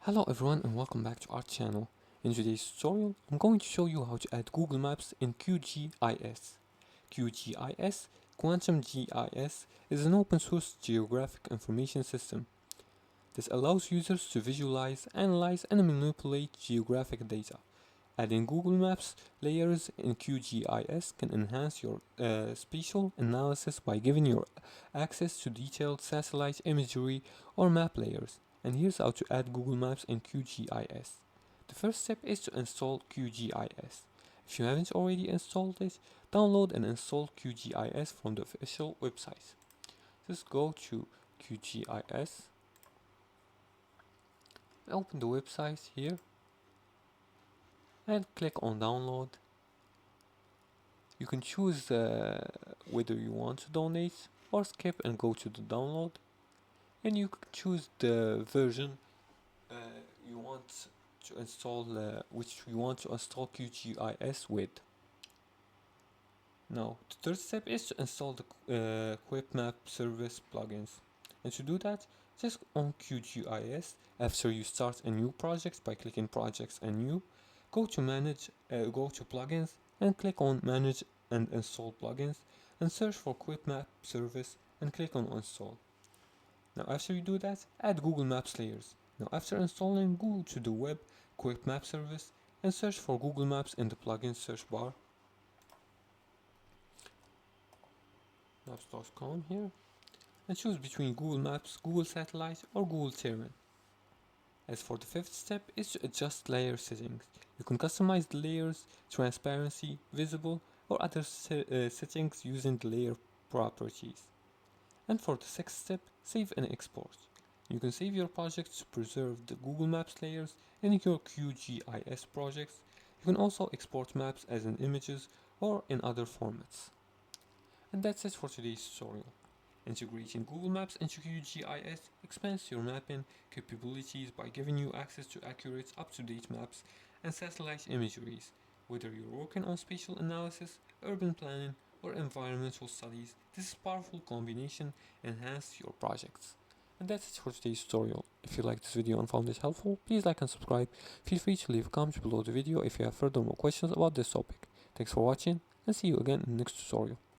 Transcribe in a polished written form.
Hello everyone and welcome back to our channel. In today's tutorial, I'm going to show you how to add Google Maps in QGIS. QGIS, Quantum GIS, is an open source geographic information system. This allows users to visualize, analyze and manipulate geographic data. Adding Google Maps layers in QGIS can enhance your spatial analysis by giving you access to detailed satellite imagery or map layers. And here's how to add Google Maps in QGIS. The first step is to install QGIS. If you haven't already installed it, download and install QGIS from the official website. Just go to QGIS, open the website here, and click on download. You can choose whether you want to donate or skip and go to the download, and you can choose the version you want to install, which you want to install QGIS with. Now the third step is to install the Quick Map service plugins, and to do that, just on QGIS. After you start a new project by clicking projects and new, go to plugins and click on manage and install plugins and search for Quick Map service and click on install. Now after you do that, add Google Maps layers. Now after installing, go to the web Quick Map service and search for Google Maps in the plugin search bar. Maps.com here, and choose between Google Maps, Google Satellite or Google Terrain. As for the fifth step is to adjust layer settings. You can customize the layers, transparency, visible or other settings using the layer properties. And for the sixth step, save and export. You can save your projects to preserve the Google Maps layers in your QGIS projects. You can also export maps as in images or in other formats. And that's it for today's tutorial. Integrating Google Maps into QGIS expands your mapping capabilities by giving you access to accurate, up-to-date maps and satellite imageries. Whether you're working on spatial analysis, urban planning, or environmental studies, this powerful combination enhances your projects. And that's it for today's tutorial. If you liked this video and found it helpful, please like and subscribe. Feel free to leave a comment below the video if you have further more questions about this topic. Thanks for watching and see you again in the next tutorial.